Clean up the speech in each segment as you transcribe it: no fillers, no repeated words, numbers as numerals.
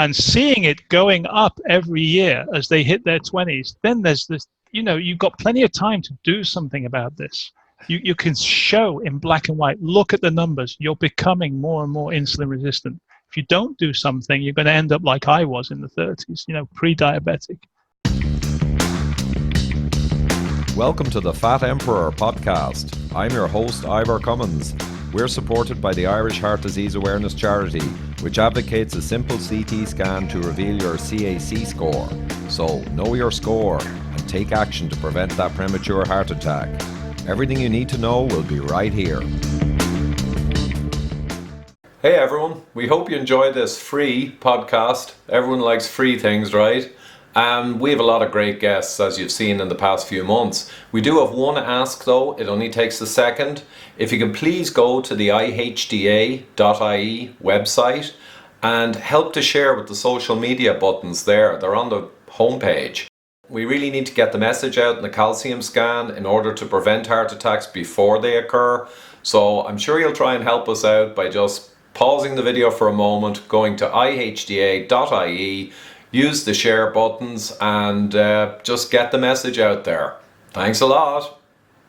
and seeing it going up every year as they hit their 20s, then there's this, you've got plenty of time to do something about this. You can show in black and white, look at the numbers, you're becoming more and more insulin resistant. If you don't do something, you're going to end up like I was in the 30s, pre-diabetic. Welcome to the Fat Emperor podcast. I'm your host, Ivor Cummins. We're supported by the Irish Heart Disease Awareness Charity, which advocates a simple CT scan to reveal your CAC score. So, know your score and take action to prevent that premature heart attack. Everything you need to know will be right here. Hey everyone, we hope you enjoyed this free podcast. Everyone likes free things, right? We have a lot of great guests, as you've seen in the past few months. We do have one ask though, it only takes a second. If you can please go to the ihda.ie website and help to share with the social media buttons there. They're on the homepage. We really need to get the message out in the calcium scan in order to prevent heart attacks before they occur. So I'm sure you'll try and help us out by just pausing the video for a moment, going to ihda.ie, use the share buttons and just get the message out there. Thanks a lot.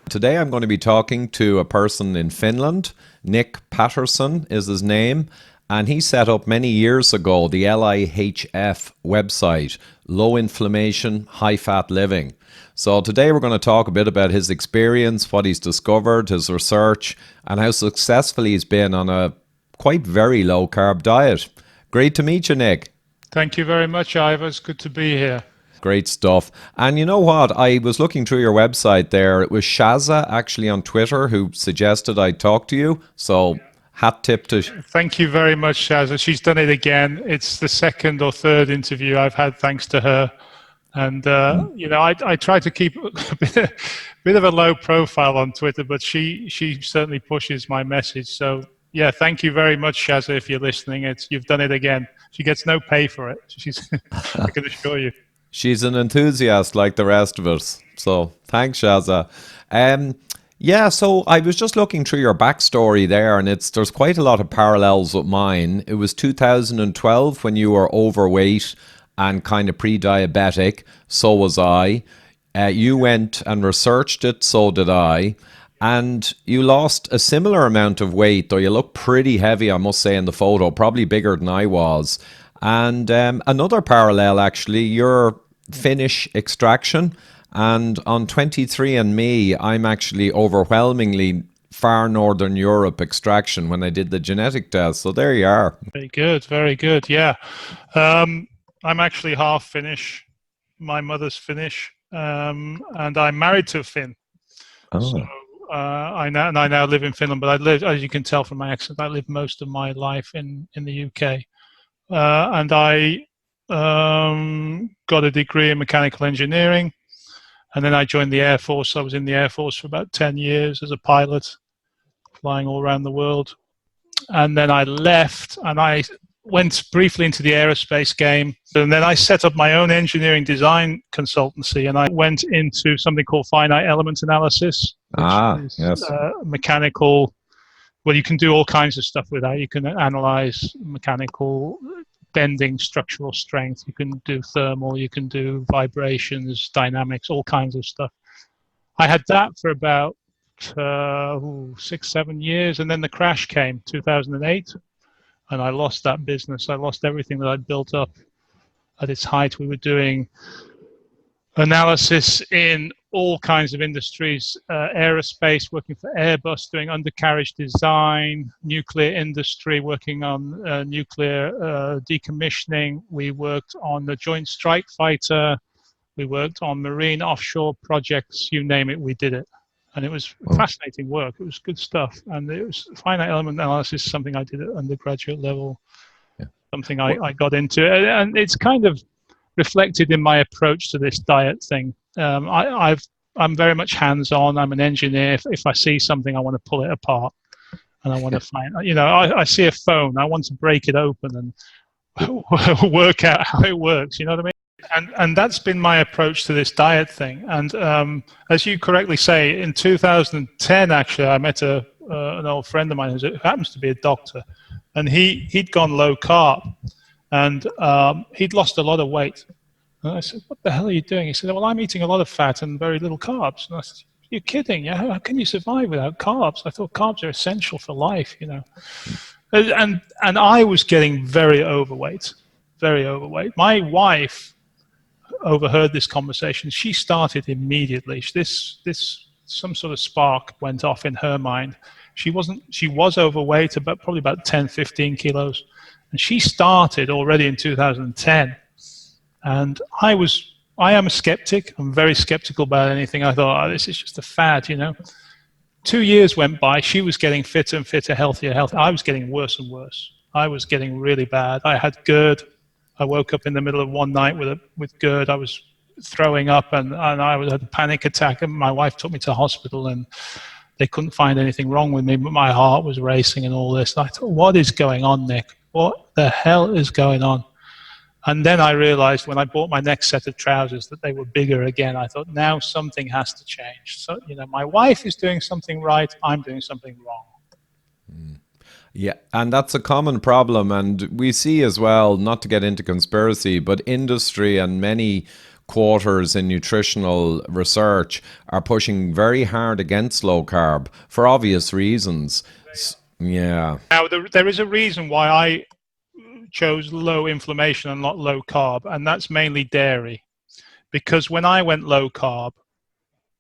Today I'm going to be talking to a person in Finland. Nick Patterson is his name, and he set up many years ago the LIHF website, Low Inflammation, High Fat Living. So today we're going to talk a bit about his experience, what he's discovered, his research, and how successful he's been on a quite very low carb diet. Great to meet you, Nick. Thank you very much, Ivor. It's good to be here. Great stuff. And you know what? I was looking through your website there. It was Shaza actually on Twitter who suggested I talk to you. So hat tip to... Thank you very much, Shaza. She's done it again. It's the second or third interview I've had thanks to her. And, I try to keep a bit of a low profile on Twitter, but she certainly pushes my message. So, yeah, thank you very much, Shaza, if you're listening. You've done it again. She gets no pay for it. I can assure you. She's an enthusiast like the rest of us. So thanks, Shaza. So I was just looking through your backstory there, and there's quite a lot of parallels with mine. It was 2012 when you were overweight and kind of pre-diabetic. So was I. You went and researched it. So did I. And you lost a similar amount of weight, though you look pretty heavy, I must say, in the photo, probably bigger than I was. And another parallel, actually, your Finnish extraction. And on 23andMe, I'm actually overwhelmingly far Northern Europe extraction when I did the genetic test. So there you are. Very good, yeah. I'm actually half Finnish. My mother's Finnish. And I'm married to a Finn. Oh. So, I now live in Finland, but I live, as you can tell from my accent, I lived most of my life in the UK. And I got a degree in mechanical engineering, and then I joined the Air Force. I was in the Air Force for about 10 years as a pilot, flying all around the world. And then I left, and I went briefly into the aerospace game. And then I set up my own engineering design consultancy, and I went into something called finite element analysis, which is mechanical. Well, you can do all kinds of stuff with that. You can analyze mechanical bending, structural strength. You can do thermal. You can do vibrations, dynamics, all kinds of stuff. I had that for about 6-7 years, and then the crash came, 2008. And I lost that business. I lost everything that I'd built up at its height. We were doing analysis in all kinds of industries, aerospace, working for Airbus, doing undercarriage design, nuclear industry, working on nuclear decommissioning. We worked on the Joint Strike Fighter. We worked on marine offshore projects. You name it, we did it. And it was fascinating work. It was good stuff. And it was finite element analysis, something I did at undergraduate level, something I got into. And it's kind of reflected in my approach to this diet thing. I'm very much hands-on. I'm an engineer. If I see something, I want to pull it apart. And I want to find, I see a phone. I want to break it open and work out how it works. You know what I mean? And that's been my approach to this diet thing. And as you correctly say, in 2010, actually, I met an old friend of mine who happens to be a doctor, and he'd gone low carb. and he'd lost a lot of weight. And I said, "What the hell are you doing?" He said, "Well, I'm eating a lot of fat and very little carbs." And I said, "You're kidding? Yeah, how can you survive without carbs?" I thought carbs are essential for life, you know. And I was getting very overweight, very overweight. My wife overheard this conversation. She started immediately. This some sort of spark went off in her mind. She was overweight, probably about 10, 15 kilos, and she started already in 2010. And I am a skeptic. I'm very skeptical about anything. I thought, this is just a fad, you know. 2 years went by. She was getting fitter and fitter, healthier, healthier. I was getting worse and worse. I was getting really bad. I had GERD. I woke up in the middle of one night with GERD. I was throwing up, and I had a panic attack. And my wife took me to hospital, and they couldn't find anything wrong with me, but my heart was racing and all this. And I thought, what is going on, Nick? What the hell is going on? And then I realized when I bought my next set of trousers that they were bigger again. I thought, now something has to change. So, you know, my wife is doing something right. I'm doing something wrong. Yeah, and that's a common problem. And we see as well, not to get into conspiracy, but industry and many quarters in nutritional research are pushing very hard against low carb for obvious reasons. Yeah. Now, there is a reason why I chose low inflammation and not low carb, and that's mainly dairy. Because when I went low carb,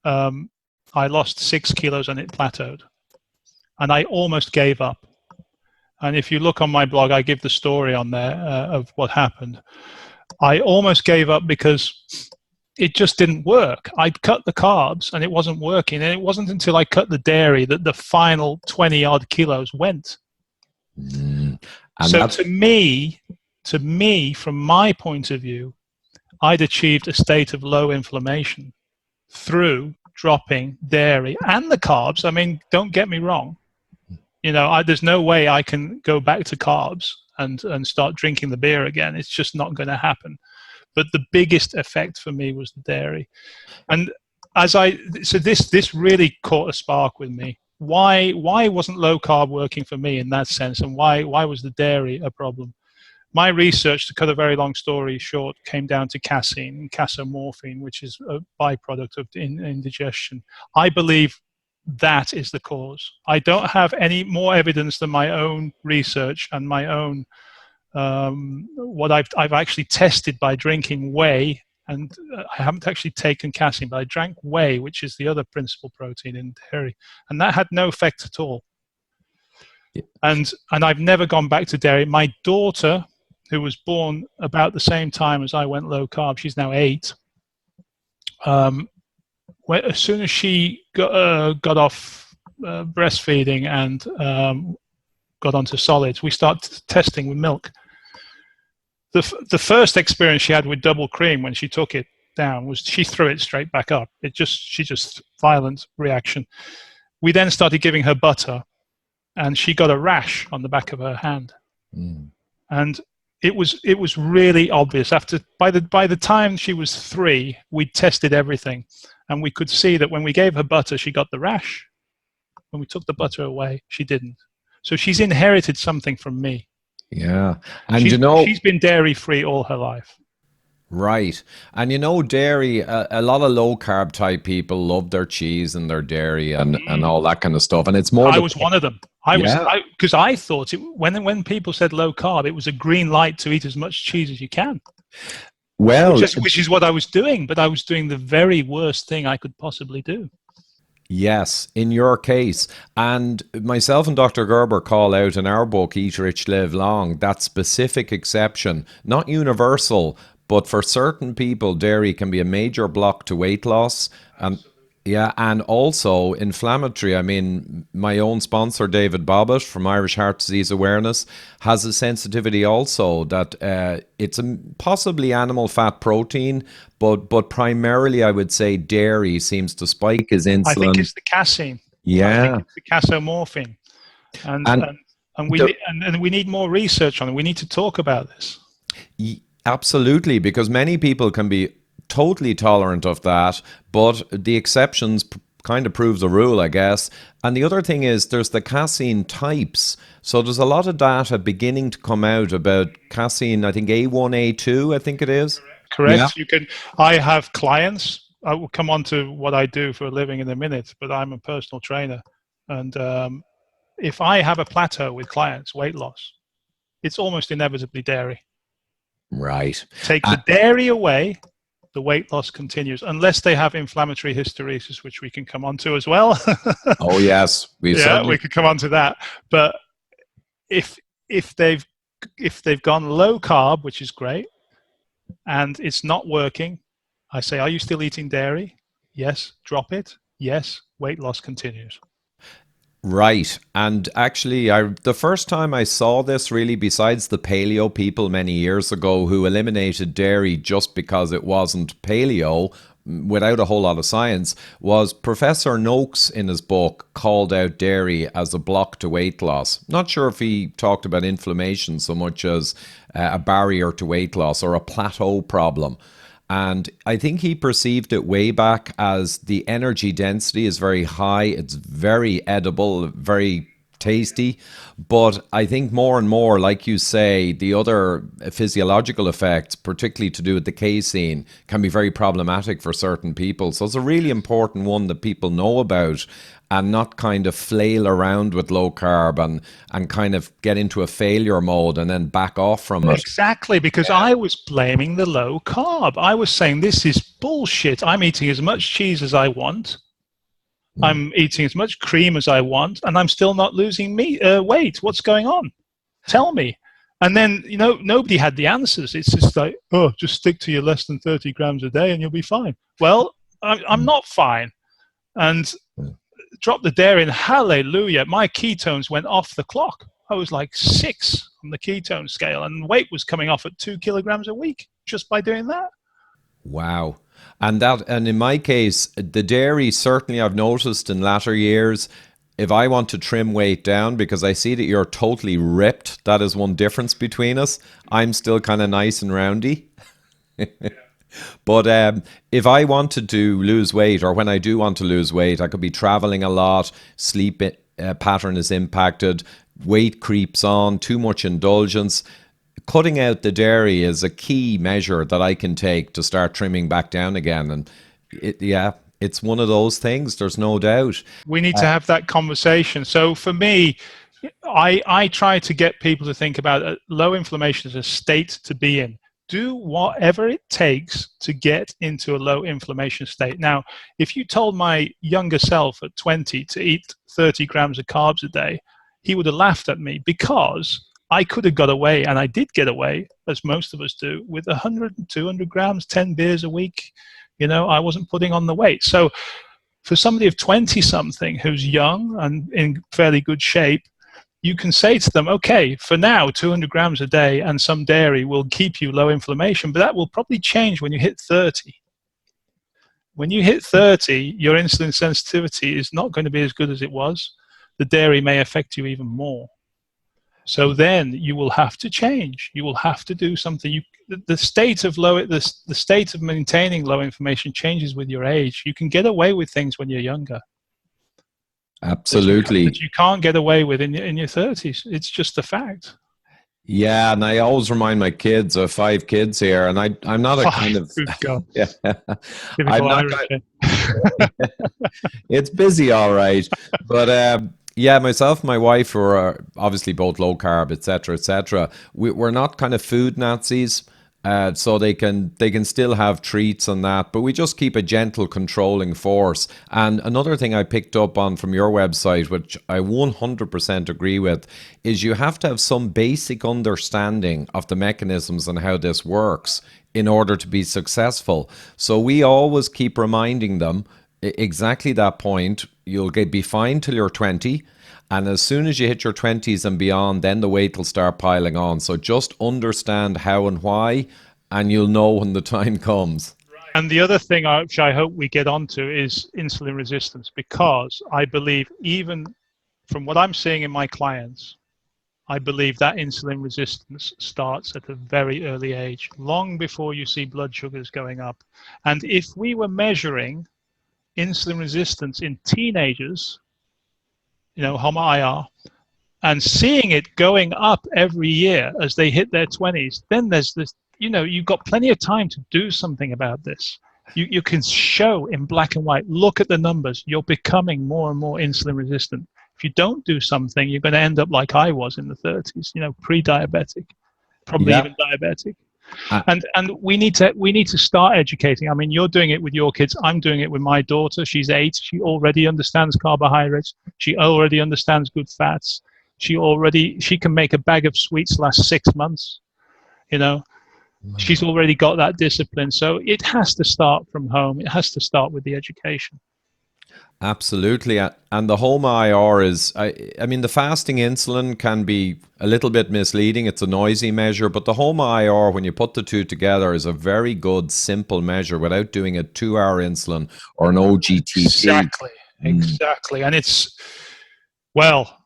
I lost 6 kilos and it plateaued. And I almost gave up. And if you look on my blog, I give the story on there of what happened. I almost gave up because it just didn't work. I'd cut the carbs and it wasn't working. And it wasn't until I cut the dairy that the final 20 odd kilos went. So to me, from my point of view, I'd achieved a state of low inflammation through dropping dairy and the carbs. I mean, don't get me wrong. You know, there's no way I can go back to carbs and start drinking the beer again. It's just not going to happen. But the biggest effect for me was the dairy. And so this really caught a spark with me. Why wasn't low carb working for me in that sense, and why was the dairy a problem? My research, to cut a very long story short, came down to casein and casomorphine, which is a byproduct of indigestion. I believe that is the cause. I don't have any more evidence than my own research and my own what I've actually tested by drinking whey, and I haven't actually taken casein, but I drank whey, which is the other principal protein in dairy, and that had no effect at all. Yeah. And I've never gone back to dairy. My daughter, who was born about the same time as I went low carb, she's now 8. As soon as she got off breastfeeding and got onto solids, we started testing with milk. The first experience she had with double cream when she took it down was she threw it straight back up. She just violent reaction. We then started giving her butter, and she got a rash on the back of her hand. And it was really obvious. By the time she was 3, we'd tested everything, and we could see that when we gave her butter, she got the rash. When we took the butter away, she didn't. So she's inherited something from me. Yeah. And she's been dairy free all her life. Right. And dairy, a lot of low carb type people love their cheese and their dairy and all that kind of stuff. And it's more. I was one of them. Because I thought when people said low carb, it was a green light to eat as much cheese as you can. Well, which is what I was doing, but I was doing the very worst thing I could possibly do. Yes, in your case. And myself and Dr. Gerber call out in our book, Eat Rich, Live Long, that specific exception, not universal, but for certain people, dairy can be a major block to weight loss. And also inflammatory. I mean, my own sponsor, David Bobbitt from Irish Heart Disease Awareness, has a sensitivity also that it's possibly animal fat protein, but primarily I would say dairy seems to spike his insulin. I think it's the casein. Yeah. I think it's the casomorphine. And we need more research on it. We need to talk about this. Absolutely, because many people can be totally tolerant of that, but the exceptions kind of proves a rule, I guess. And the other thing is there's the casein types. So there's a lot of data beginning to come out about casein, I think A1, A2, I think it is. Yeah. Correct. I have clients. I will come on to what I do for a living in a minute, but I'm a personal trainer. And if I have a plateau with clients, weight loss, it's almost inevitably dairy. Right. Take the dairy away, the weight loss continues, unless they have inflammatory hysteresis, which we can come on to as well. Oh, yes. We could come on to that. But if they've gone low carb, which is great, and it's not working, I say, are you still eating dairy? Yes. Drop it. Yes. Weight loss continues. Right. And actually, the first time I saw this, really, besides the paleo people many years ago who eliminated dairy just because it wasn't paleo, without a whole lot of science, was Professor Noakes in his book called out dairy as a block to weight loss. Not sure if he talked about inflammation so much as a barrier to weight loss or a plateau problem. And I think he perceived it way back as the energy density is very high. It's very edible, very tasty. But I think more and more, like you say, the other physiological effects, particularly to do with the casein, can be very problematic for certain people. So it's a really important one that people know about and not kind of flail around with low carb and kind of get into a failure mode and then back off from it. Exactly, because I was blaming the low carb. I was saying, this is bullshit. I'm eating as much cheese as I want. I'm eating as much cream as I want, and I'm still not losing weight. What's going on? Tell me. And then, nobody had the answers. It's just like, just stick to your less than 30 grams a day and you'll be fine. Well, I'm not fine. And drop the dairy and hallelujah, my ketones went off the clock. I was like 6 on the ketone scale, and weight was coming off at 2 kilograms a week just by doing that. Wow. And in my case, the dairy, certainly I've noticed in latter years, if I want to trim weight down, because I see that you're totally ripped, that is one difference between us. I'm still kind of nice and roundy. But if I wanted to lose weight, or when I do want to lose weight, I could be traveling a lot, sleep pattern is impacted, weight creeps on, too much indulgence. Cutting out the dairy is a key measure that I can take to start trimming back down again. And it's one of those things, there's no doubt. We need to have that conversation. So for me, I try to get people to think about low inflammation as a state to be in. Do whatever it takes to get into a low inflammation state. Now, if you told my younger self at 20 to eat 30 grams of carbs a day, he would have laughed at me, because I could have got away, and I did get away, as most of us do, with 100 and 200 grams, 10 beers a week. I wasn't putting on the weight. So for somebody of 20-something who's young and in fairly good shape, you can say to them, okay, for now, 200 grams a day and some dairy will keep you low inflammation, but that will probably change when you hit 30. When you hit 30, your insulin sensitivity is not going to be as good as it was. The dairy may affect you even more. So then you will have to change. You will have to do something. The state of maintaining low inflammation changes with your age. You can get away with things when you're younger. Absolutely. That you can't get away with in your 30s. It's just a fact. Yeah, and I always remind my kids, I have 5 kids here, and I'm not a kind of... Good God. Yeah. I'm not It's busy, all right. But myself and my wife, who are obviously both low carb, etc., etc. We're not kind of food Nazis. So they can still have treats and that, but we just keep a gentle controlling force. And another thing I picked up on from your website, which I 100% agree with, is you have to have some basic understanding of the mechanisms and how this works in order to be successful. So we always keep reminding them exactly that point. You'll be fine till you're 20. And as soon as you hit your 20s and beyond, then the weight will start piling on. So just understand how and why, and you'll know when the time comes. And the other thing which I hope we get onto is insulin resistance, because I believe, even from what I'm seeing in my clients, I believe that insulin resistance starts at a very early age, long before you see blood sugars going up. And if we were measuring insulin resistance in teenagers, HOMA-IR, and seeing it going up every year as they hit their 20s, then there's this, you've got plenty of time to do something about this. You can show in black and white, look at the numbers, you're becoming more and more insulin resistant. If you don't do something, you're going to end up like I was in the 30s, pre-diabetic, probably even diabetic. And we need to start educating. I mean, you're doing it with your kids. I'm doing it with my daughter. She's 8. She already understands carbohydrates. She already understands good fats. She can make a bag of sweets last 6 months. She's already got that discipline. So it has to start from home. It has to start with the education. Absolutely. And the HOMA-IR is, I mean, the fasting insulin can be a little bit misleading. It's a noisy measure, but the HOMA-IR, when you put the two together, is a very good, simple measure without doing a 2-hour insulin or an OGTT. Exactly. And it's, well,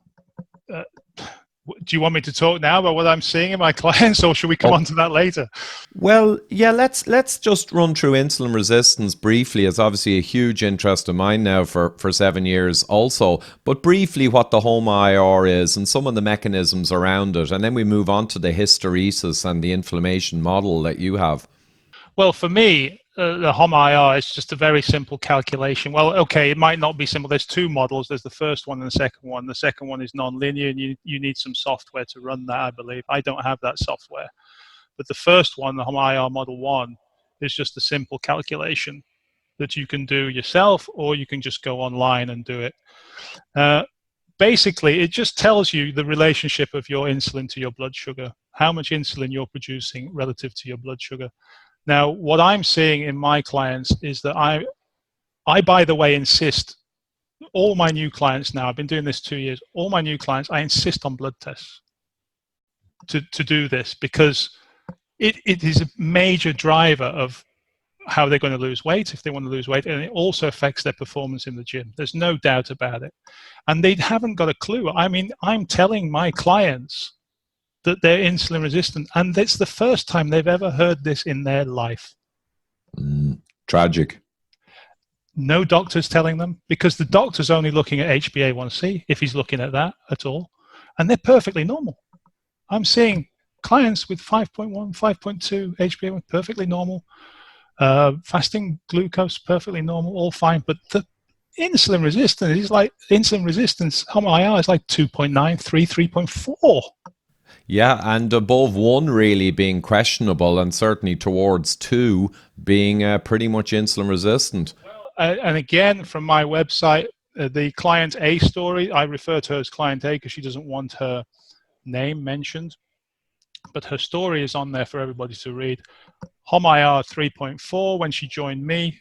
do you want me to talk now about what I'm seeing in my clients, or should we come on to that later? Well, yeah, let's just run through insulin resistance briefly. It's obviously a huge interest of mine now for 7 years also. But briefly, what the HOMA-IR is and some of the mechanisms around it, and then we move on to the hysteresis and the inflammation model that you have. Well, for me, the HOMA-IR is just a very simple calculation. Well, okay, it might not be simple. There's 2 models. There's the first one and the second one. The second one is non-linear, and you need some software to run that, I believe. I don't have that software. But the first one, the HOMA-IR Model 1, is just a simple calculation that you can do yourself, or you can just go online and do it. Basically, it just tells you the relationship of your insulin to your blood sugar, how much insulin you're producing relative to your blood sugar. Now, what I'm seeing in my clients is that I, by the way, insist, all my new clients now, I've been doing this 2 years, all my new clients, I insist on blood tests to do this, because it is a major driver of how they're going to lose weight, if they want to lose weight, and it also affects their performance in the gym. There's no doubt about it. And they haven't got a clue. I mean, I'm telling my clients that they're insulin resistant, and it's the first time they've ever heard this in their life. Tragic. No doctor's telling them, because the doctor's only looking at HbA1c, if he's looking at that at all, and they're perfectly normal. I'm seeing clients with 5.1, 5.2 HbA1, perfectly normal. Fasting glucose, perfectly normal, all fine. But the insulin resistance is like, insulin resistance, HOMA-IR is like 2.9, 3, 3.4. Yeah, and above 1 really being questionable, and certainly towards 2 being pretty much insulin resistant. And again, from my website, the client A story, I refer to her as client A because she doesn't want her name mentioned, but her story is on there for everybody to read. HOMA-IR 3.4 when she joined me,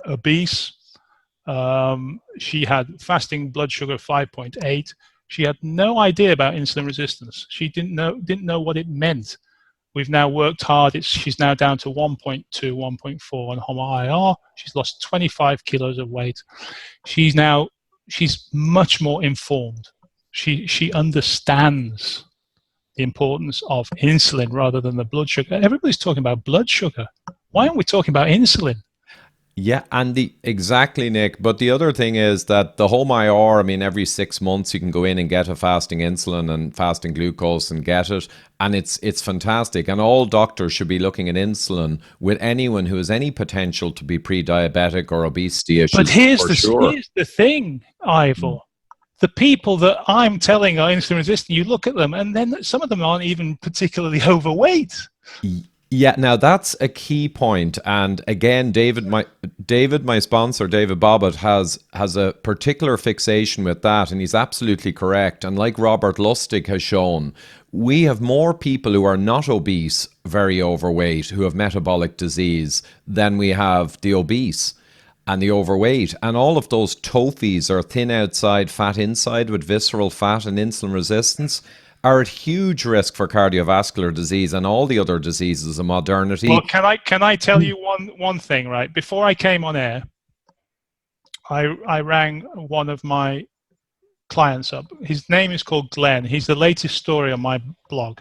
obese. She had fasting blood sugar 5.8. She had no idea about insulin resistance. She didn't know what it meant. We've now worked hard. She's now down to 1.2, 1.4 on HOMA-IR. She's lost 25 kilos of weight. She's much more informed. She understands the importance of insulin rather than the blood sugar. Everybody's talking about blood sugar. Why aren't we talking about insulin? Yeah, and exactly, Nick. But the other thing is that the HOMA-IR, I mean, every 6 months you can go in and get a fasting insulin and fasting glucose and get it. And it's fantastic. And all doctors should be looking at insulin with anyone who has any potential to be pre-diabetic or obesity issues. But here's the thing, Ivor. The people that I'm telling are insulin resistant, you look at them, and then some of them aren't even particularly overweight. Yeah, now that's a key point. And again, David, my sponsor, David Bobbitt, has a particular fixation with that, and he's absolutely correct. And like Robert Lustig has shown, we have more people who are not obese, very overweight, who have metabolic disease, than we have the obese and the overweight. And all of those TOFIs, or thin outside, fat inside, with visceral fat and insulin resistance, are at huge risk for cardiovascular disease and all the other diseases of modernity. Well, can I tell you one thing, right? Before I came on air, I rang one of my clients up. His name is called Glenn. He's the latest story on my blog.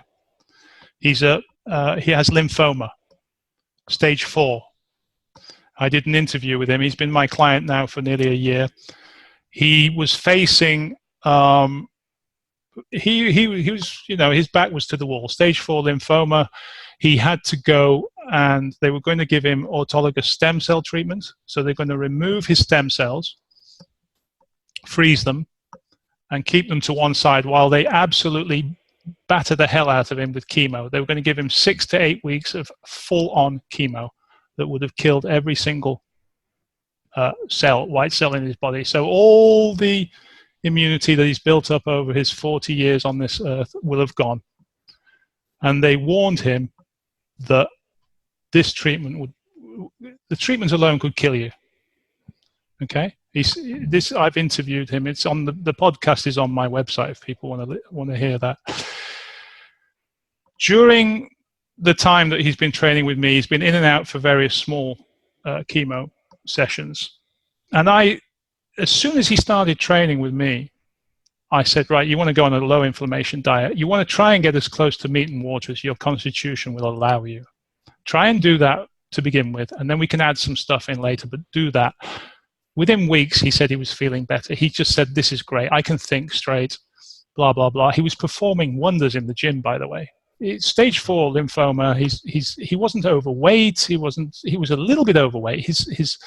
He has lymphoma, stage 4. I did an interview with him. He's been my client now for nearly a year. He was facing, he was, his back was to the wall. Stage 4 lymphoma. He had to go, and they were going to give him autologous stem cell treatment. So they're going to remove his stem cells, freeze them, and keep them to one side while they absolutely batter the hell out of him with chemo. They were going to give him 6 to 8 weeks of full-on chemo that would have killed every single white cell in his body. So all the immunity that he's built up over his 40 years on this earth will have gone. And they warned him that this treatment the treatment alone could kill you. Okay? I've interviewed him. It's on the podcast is on my website if people want to hear that. During the time that he's been training with me, he's been in and out for various small chemo sessions. And as soon as he started training with me, I said, right, you want to go on a low inflammation diet. You want to try and get as close to meat and water as your constitution will allow you. Try and do that to begin with, and then we can add some stuff in later, but do that. Within weeks, he said he was feeling better. He just said, this is great. I can think straight, blah, blah, blah. He was performing wonders in the gym, by the way. It's stage 4 lymphoma. He wasn't overweight. He was a little bit overweight. His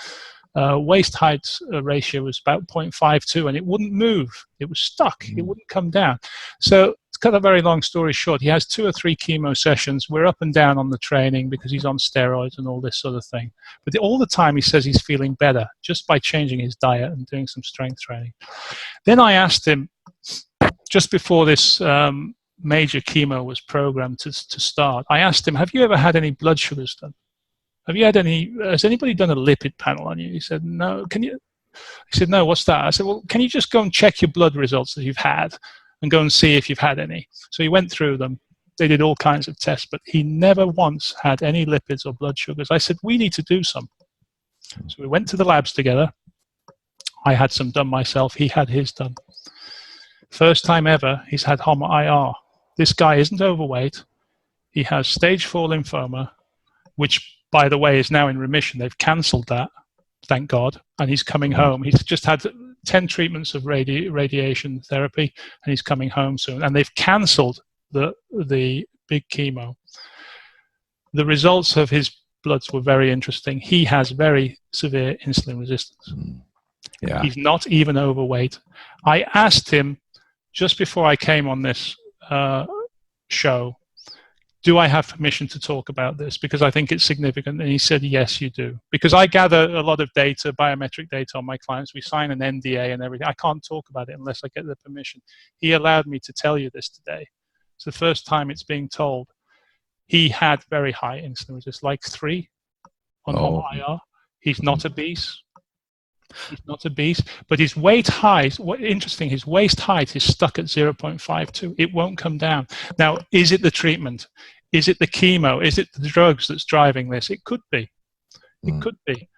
waist height ratio was about 0.52, and it wouldn't move. It was stuck. It wouldn't come down. So to cut a very long story short, he has 2 or 3 chemo sessions. We're up and down on the training because he's on steroids and all this sort of thing. But all the time he says he's feeling better just by changing his diet and doing some strength training. Then I asked him, just before this major chemo was programmed to start, I asked him, have you ever had any blood sugars done? Has anybody done a lipid panel on you? He said, no. He said, no, what's that? I said, well, can you just go and check your blood results that you've had and go and see if you've had any? So he went through them. They did all kinds of tests, but he never once had any lipids or blood sugars. I said, we need to do some. So we went to the labs together. I had some done myself. He had his done. First time ever he's had HOMA-IR. This guy isn't overweight. He has stage 4 lymphoma, which, by the way, is now in remission. They've cancelled that, thank God, and he's coming home. He's just had 10 treatments of radiation therapy, and he's coming home soon. And they've cancelled the big chemo. The results of his bloods were very interesting. He has very severe insulin resistance. Yeah. He's not even overweight. I asked him just before I came on this show, do I have permission to talk about this? Because I think it's significant. And he said, yes, you do. Because I gather a lot of data, biometric data on my clients. We sign an NDA and everything. I can't talk about it unless I get the permission. He allowed me to tell you this today. It's the first time it's being told. He had very high insulin resistance, like 3 on HOMA-IR. He's not obese. He's not obese, but his weight height, interesting, his waist height is stuck at 0.52. It won't come down. Now, is it the treatment? Is it the chemo? Is it the drugs that's driving this? It could be. It could be.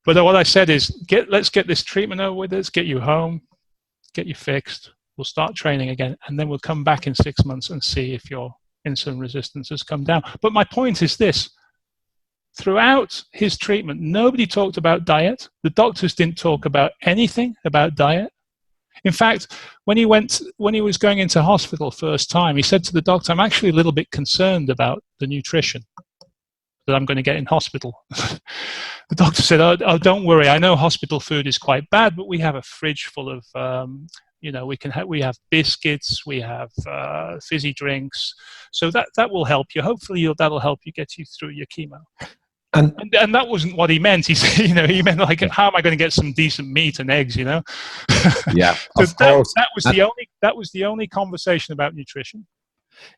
But what I said is, let's get this treatment over with. Let's get you home, get you fixed. We'll start training again, and then we'll come back in 6 months and see if your insulin resistance has come down. But my point is this. Throughout his treatment, nobody talked about diet. The doctors didn't talk about anything about diet. In fact, when he was going into hospital first time, he said to the doctor, I'm actually a little bit concerned about the nutrition that I'm going to get in hospital. The doctor said, oh, don't worry. I know hospital food is quite bad, but we have a fridge full of, we have biscuits, we have fizzy drinks. So that will help you. Hopefully that'll help you get you through your chemo. And that wasn't what he meant. He said, he meant like, how am I going to get some decent meat and eggs? Yeah, so that was the only conversation about nutrition.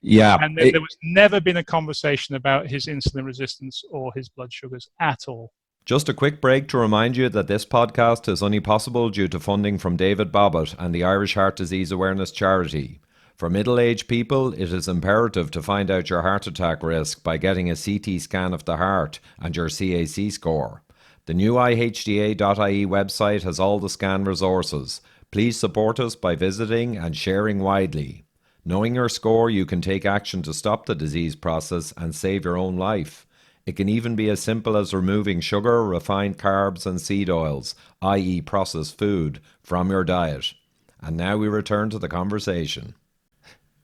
Yeah, and there was never been a conversation about his insulin resistance or his blood sugars at all. Just a quick break to remind you that this podcast is only possible due to funding from David Bobbitt and the Irish Heart Disease Awareness Charity. For middle-aged people, it is imperative to find out your heart attack risk by getting a CT scan of the heart and your CAC score. The new ihda.ie website has all the scan resources. Please support us by visiting and sharing widely. Knowing your score, you can take action to stop the disease process and save your own life. It can even be as simple as removing sugar, refined carbs, and seed oils, i.e., processed food, from your diet. And now we return to the conversation.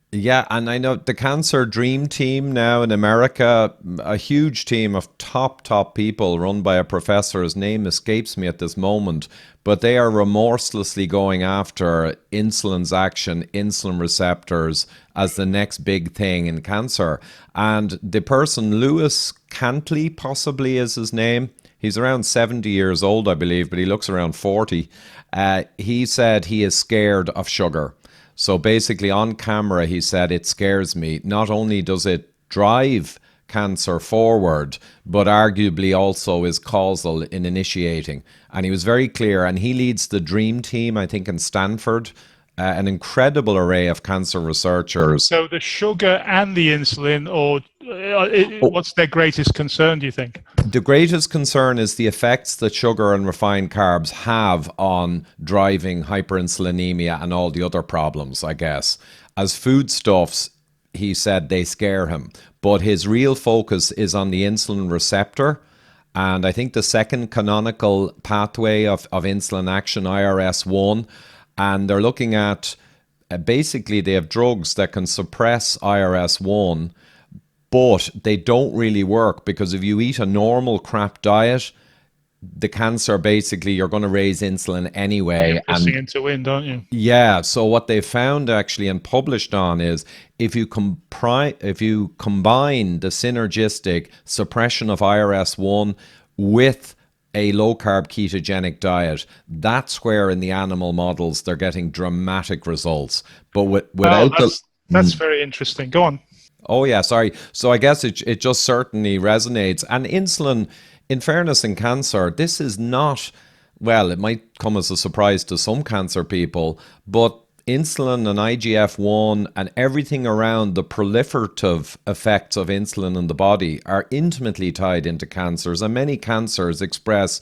Yeah, and I know the Cancer Dream Team now in America, a huge team of top people run by a professor. His name escapes me at this moment, but they are remorselessly going after insulin's action, insulin receptors, as the next big thing in cancer. And the person, Lewis Cantley, possibly is his name. He's around 70 years old, I believe, but he looks around 40. He said he is scared of sugar. So basically, on camera, he said, it scares me. Not only does it drive cancer forward, but arguably also is causal in initiating. And he was very clear. And he leads the Dream Team, I think, in Stanford, an incredible array of cancer researchers. So the sugar and the insulin, or what's their greatest concern, do you think? The greatest concern is the effects that sugar and refined carbs have on driving hyperinsulinemia and all the other problems, I guess. As foodstuffs, he said they scare him. But his real focus is on the insulin receptor. And I think the second canonical pathway of insulin action, IRS1, and they're looking at, basically they have drugs that can suppress IRS1, but they don't really work, because if you eat a normal crap diet, the cancer, basically you're going to raise insulin anyway. You're pissing into wind, aren't you? Yeah, so what they found actually and published on is if you combine the synergistic suppression of IRS1 with a low-carb ketogenic diet, that's where in the animal models they're getting dramatic results. But without that's very interesting. Go on. Oh yeah, sorry. So I guess it just certainly resonates. And insulin, in fairness, in cancer, this is not, well, it might come as a surprise to some cancer people, but insulin and IGF-1 and everything around the proliferative effects of insulin in the body are intimately tied into cancers, and many cancers express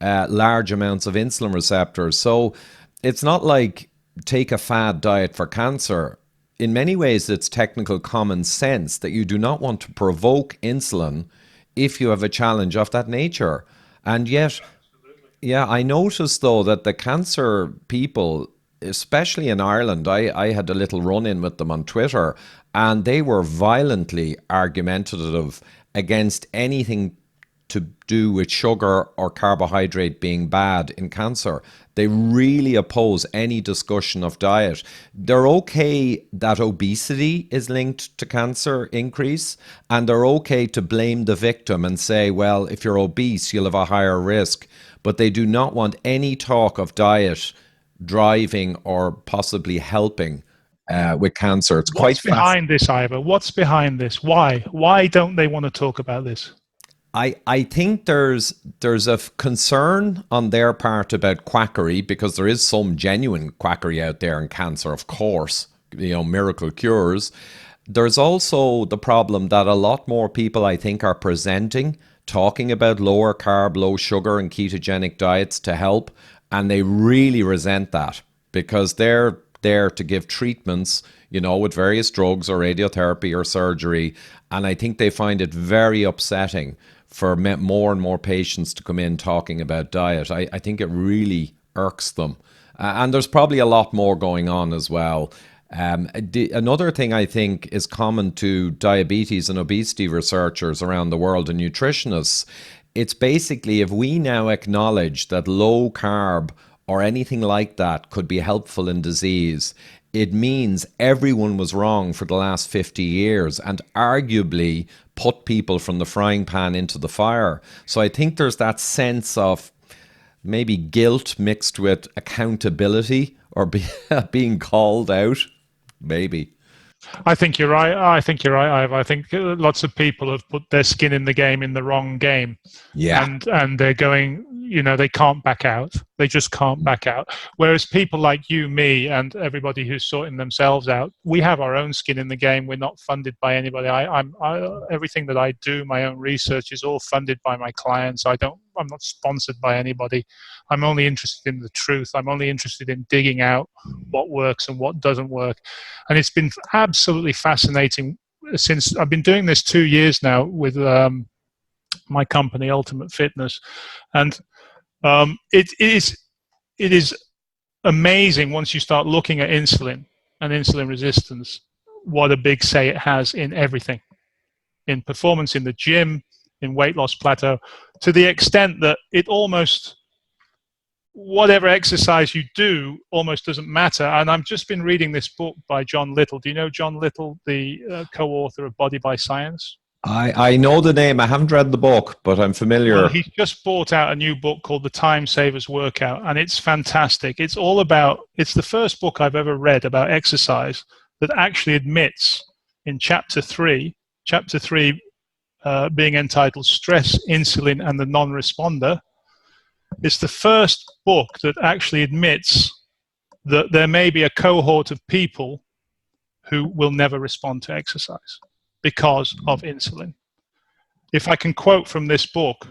large amounts of insulin receptors. So it's not like take a fad diet for cancer. In many ways, it's technical common sense that you do not want to provoke insulin if you have a challenge of that nature. And yet, yeah, I noticed though that the cancer people, especially in Ireland, I had a little run-in with them on Twitter, and they were violently argumentative against anything to do with sugar or carbohydrate being bad in cancer. They really oppose any discussion of diet. They're okay that obesity is linked to cancer increase, and they're okay to blame the victim and say, well, if you're obese, you'll have a higher risk. But they do not want any talk of diet driving or possibly helping with cancer. It's quite fascinating. What's behind this, Ivor? What's behind this? Why? Why don't they want to talk about this? I think there's a concern on their part about quackery, because there is some genuine quackery out there in cancer, of course, miracle cures. There's also the problem that a lot more people, I think, are presenting, talking about lower carb, low sugar and ketogenic diets to help, and they really resent that because they're there to give treatments, with various drugs or radiotherapy or surgery, and I think they find it very upsetting for more and more patients to come in talking about diet. I think it really irks them. And there's probably a lot more going on as well. Another thing I think is common to diabetes and obesity researchers around the world and nutritionists, it's basically if we now acknowledge that low carb or anything like that could be helpful in disease, it means everyone was wrong for the last 50 years and arguably put people from the frying pan into the fire. So I think there's that sense of maybe guilt mixed with accountability or being called out, maybe. I think you're right. I think lots of people have put their skin in the game in the wrong game. Yeah. And they're going, they can't back out. They just can't back out. Whereas people like you, me, and everybody who's sorting themselves out, we have our own skin in the game. We're not funded by anybody. Everything that I do, my own research, is all funded by my clients. I'm not sponsored by anybody. I'm only interested in the truth. I'm only interested in digging out what works and what doesn't work. And it's been absolutely fascinating since I've been doing this 2 years now with my company, Ultimate Fitness. And it is amazing once you start looking at insulin and insulin resistance, what a big say it has in everything, in performance in the gym, in weight loss plateau, to the extent that it almost, whatever exercise you do almost doesn't matter. And I've just been reading this book by John Little. Do you know John Little, the co-author of Body by Science? I know the name. I haven't read the book, but I'm familiar. Well, he's just brought out a new book called The Time Savers Workout, and it's fantastic. It's all about, it's the first book I've ever read about exercise that actually admits in chapter 3 being entitled Stress, Insulin, and the Non-Responder, it's the first book that actually admits that there may be a cohort of people who will never respond to exercise because of insulin. If I can quote from this book,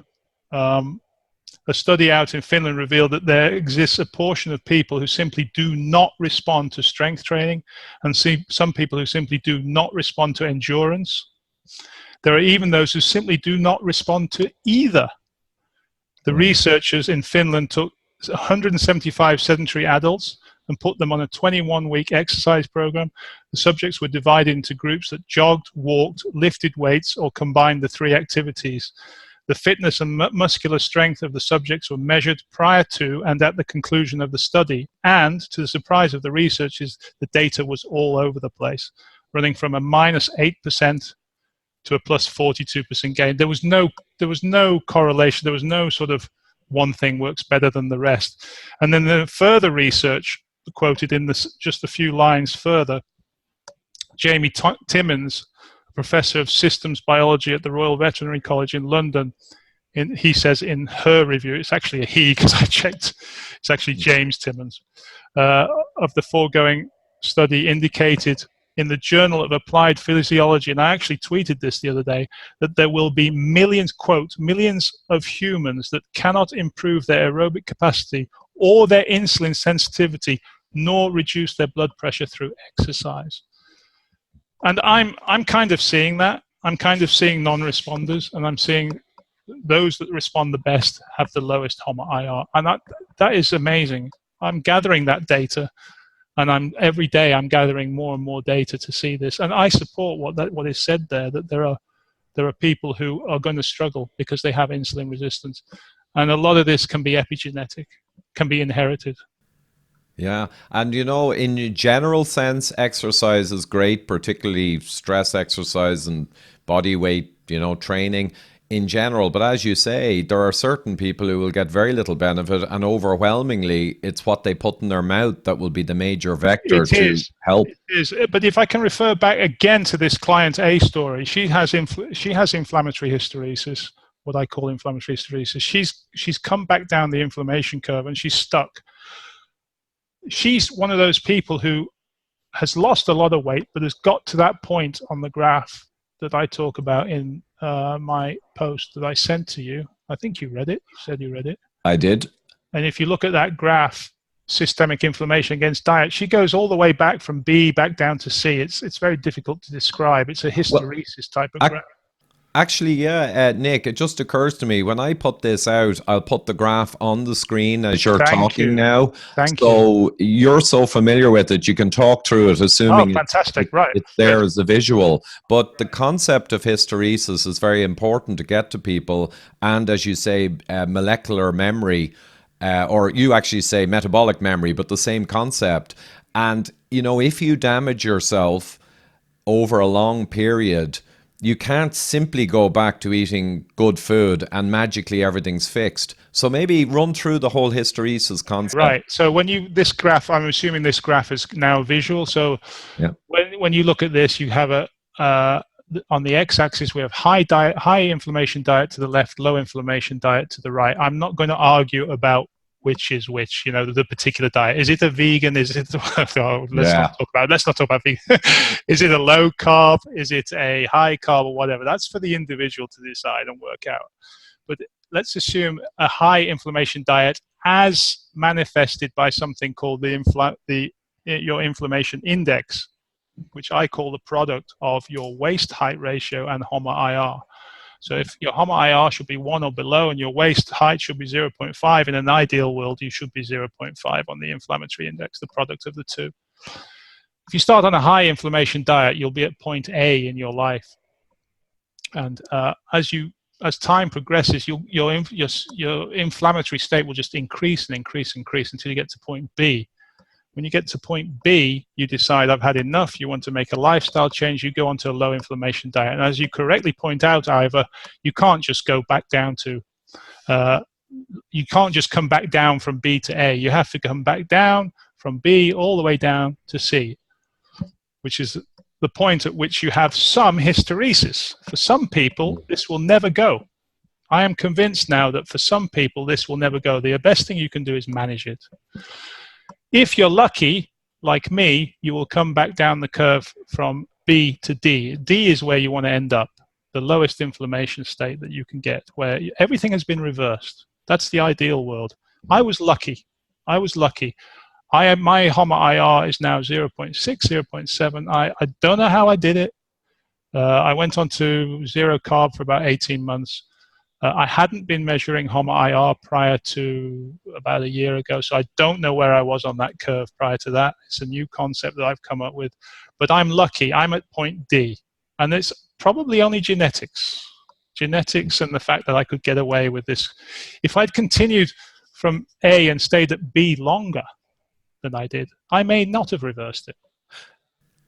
a study out in Finland revealed that there exists a portion of people who simply do not respond to strength training, and some people who simply do not respond to endurance. There are even those who simply do not respond to either. The researchers in Finland took 175 sedentary adults and put them on a 21-week exercise program. The subjects were divided into groups that jogged, walked, lifted weights, or combined the three activities. The fitness and muscular strength of the subjects were measured prior to and at the conclusion of the study. And, to the surprise of the researchers, the data was all over the place, running from a -8% to a +42% gain. There was no correlation. There was no sort of one thing works better than the rest. And then the further research quoted in this, just a few lines further, Jamie Timmins, professor of systems biology at the Royal Veterinary College in London, he says in her review, it's actually a he because I checked, it's actually James Timmins, of the foregoing study indicated in the Journal of Applied Physiology, and I actually tweeted this the other day, that there will be millions, quote, millions of humans that cannot improve their aerobic capacity or their insulin sensitivity, nor reduce their blood pressure through exercise. And I'm kind of seeing that. I'm kind of seeing non-responders, and I'm seeing those that respond the best have the lowest HOMA-IR. And that is amazing. I'm gathering that data, and every day I'm gathering more and more data to see this. And I support what is said there, that there are people who are going to struggle because they have insulin resistance. And a lot of this can be epigenetic, can be inherited. Yeah. And, you know, in a general sense, exercise is great, particularly stress exercise and body weight, you know, training in general. But as you say, there are certain people who will get very little benefit, and overwhelmingly, it's what they put in their mouth that will be the major vector to help. It is. But if I can refer back again to this client A story, she has inflammatory hysteresis, what I call inflammatory hysteresis. She's come back down the inflammation curve and she's stuck. She's one of those people who has lost a lot of weight, but has got to that point on the graph that I talk about in my post that I sent to you. I think you read it. You said you read it. I did. And if you look at that graph, systemic inflammation against diet, she goes all the way back from B back down to C. It's very difficult to describe. It's a hysteresis type of graph. Actually, yeah, Nick, it just occurs to me when I put this out, I'll put the graph on the screen as you're talking now. So you're so familiar with it, you can talk through it, assuming fantastic, right. It's there as a visual. But the concept of hysteresis is very important to get to people. And as you say, molecular memory, or you actually say metabolic memory, but the same concept. And, you know, if you damage yourself over a long period, you can't simply go back to eating good food and magically everything's fixed. So maybe run through the whole hysteresis concept. Right. So this graph, I'm assuming this graph is now visual. So yeah. When you look at this, you have on the x-axis, we have high inflammation diet to the left, low inflammation diet to the right. I'm not going to argue about which is which, you know, the particular diet. Is it a vegan? Is it, let's not talk about vegan. Is it a low carb? Is it a high carb or whatever? That's for the individual to decide and work out. But let's assume a high inflammation diet as manifested by something called your inflammation index, which I call the product of your waist height ratio and HOMA-IR. So if your HOMA-IR should be 1 or below and your waist height should be 0.5, in an ideal world, you should be 0.5 on the inflammatory index, the product of the two. If you start on a high inflammation diet, you'll be at point A in your life. And as time progresses, your inflammatory state will just increase and increase and increase until you get to point B. When you get to point B, you decide, I've had enough. You want to make a lifestyle change. You go onto a low inflammation diet. And as you correctly point out, Ivor, you can't just go back down to, you can't just come back down from B to A. You have to come back down from B all the way down to C, which is the point at which you have some hysteresis. For some people, this will never go. I am convinced now that for some people, this will never go. The best thing you can do is manage it. If you're lucky, like me, you will come back down the curve from B to D. D is where you want to end up, the lowest inflammation state that you can get, where everything has been reversed. That's the ideal world. I was lucky. My HOMA-IR is now 0.6, 0.7. I don't know how I did it. I went on to zero carb for about 18 months. I hadn't been measuring HOMA-IR prior to about a year ago, so I don't know where I was on that curve prior to that. It's a new concept that I've come up with. But I'm lucky. I'm at point D. And it's probably only genetics. Genetics and the fact that I could get away with this. If I'd continued from A and stayed at B longer than I did, I may not have reversed it.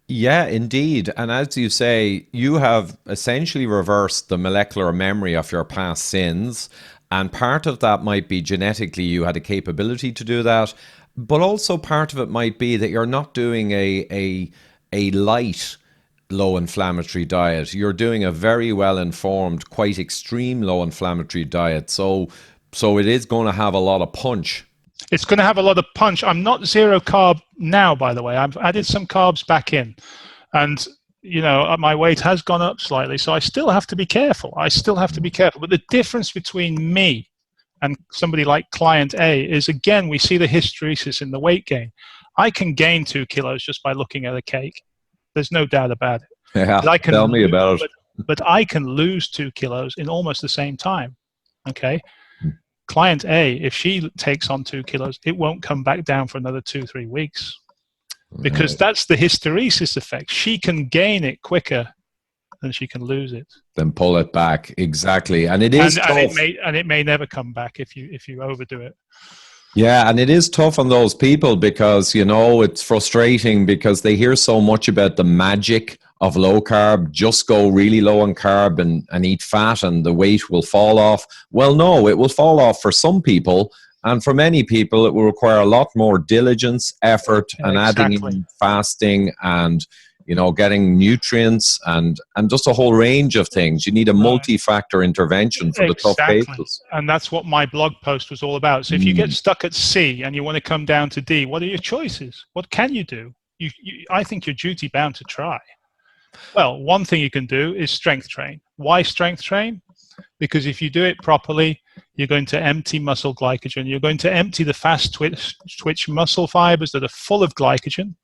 Yeah, indeed. And as you say, you have essentially reversed the molecular memory of your past sins. And part of that might be genetically you had a capability to do that. But also part of it might be that you're not doing a light low inflammatory diet. You're doing a very well informed, quite extreme low inflammatory diet. So it is going to have a lot of punch. It's going to have a lot of punch. I'm not zero carb now, by the way. I've added some carbs back in. And, you know, my weight has gone up slightly. So I still have to be careful. But the difference between me and somebody like client A is, again, we see the hysteresis in the weight gain. I can gain 2 kilos just by looking at a cake. There's no doubt about it. Yeah, tell me about it. But I can lose 2 kilos in almost the same time. Okay? Client A, if she takes on 2 kilos, it won't come back down for another 2-3 weeks, because that's the hysteresis effect. She can gain it quicker than she can lose it. Then pull it back. Exactly. And it is tough. And it may never come back if you overdo it. Yeah, and it is tough on those people because, you know, it's frustrating because they hear so much about the magic of low carb. Just go really low on carb and eat fat and the weight will fall off. Well, no, it will fall off for some people. And for many people, it will require a lot more diligence, effort, and adding in fasting and, you know, getting nutrients and just a whole range of things. You need a multi-factor intervention for the tough cases. And that's what my blog post was all about. So if you get stuck at C and you want to come down to D, what are your choices? What can you do? I think you're duty bound to try. Well, one thing you can do is strength train. Why strength train? Because if you do it properly, you're going to empty muscle glycogen. You're going to empty the fast twitch muscle fibers that are full of glycogen,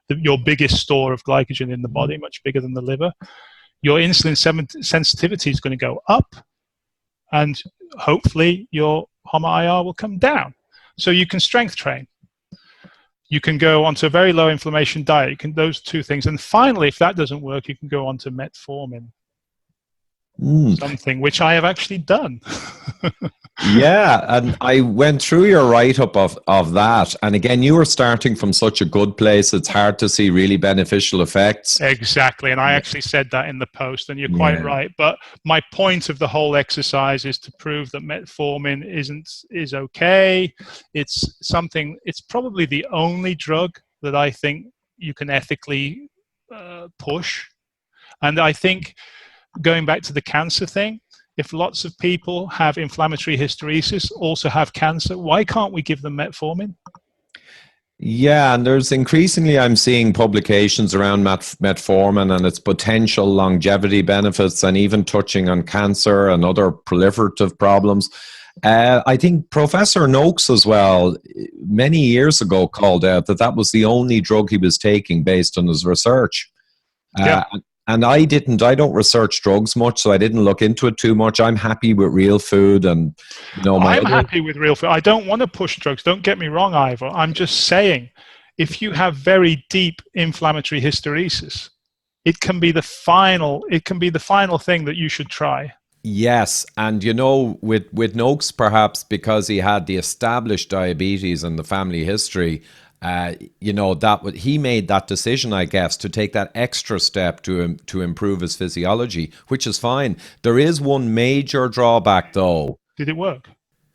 your biggest store of glycogen in the body, much bigger than the liver. Your insulin sensitivity is going to go up, and hopefully your HOMA-IR will come down. So you can strength train. You can go onto a very low inflammation diet. You can those two things. And finally, if that doesn't work, you can go on to metformin. Something which I have actually done. Yeah, and I went through your write-up of that. And again, you were starting from such a good place, it's hard to see really beneficial effects. Exactly, and I actually said that in the post, and you're quite right. But my point of the whole exercise is to prove that metformin is okay. It's probably the only drug that I think you can ethically push. And I think, going back to the cancer thing, if lots of people have inflammatory hysteresis, also have cancer, why can't we give them metformin? Yeah, and there's increasingly, I'm seeing publications around metformin and its potential longevity benefits, and even touching on cancer and other proliferative problems. I think Professor Noakes as well, many years ago, called out that was the only drug he was taking based on his research. And I don't research drugs much, so I didn't look into it too much. I'm happy with real food and, I'm happy with real food. I don't want to push drugs. Don't get me wrong, Ivor. I'm just saying, if you have very deep inflammatory hysteresis, it can be the final thing that you should try. Yes, and with Noakes, perhaps because he had the established diabetes and the family history, he made that decision, I guess, to take that extra step to improve his physiology, which is fine. There is one major drawback, though. Did it work?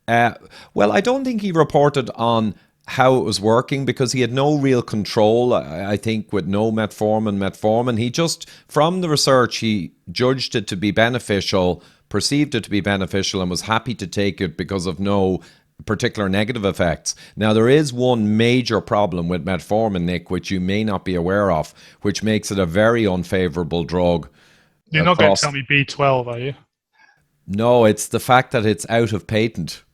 Well, I don't think he reported on how it was working because he had no real control. I think with no metformin, he just, from the research, he judged it to be beneficial, perceived it to be beneficial, and was happy to take it because of no particular negative effects. Now, there is one major problem with metformin, Nick, which you may not be aware of, which makes it a very unfavorable drug. You're not going to tell me B12, are you? No, it's the fact that it's out of patent.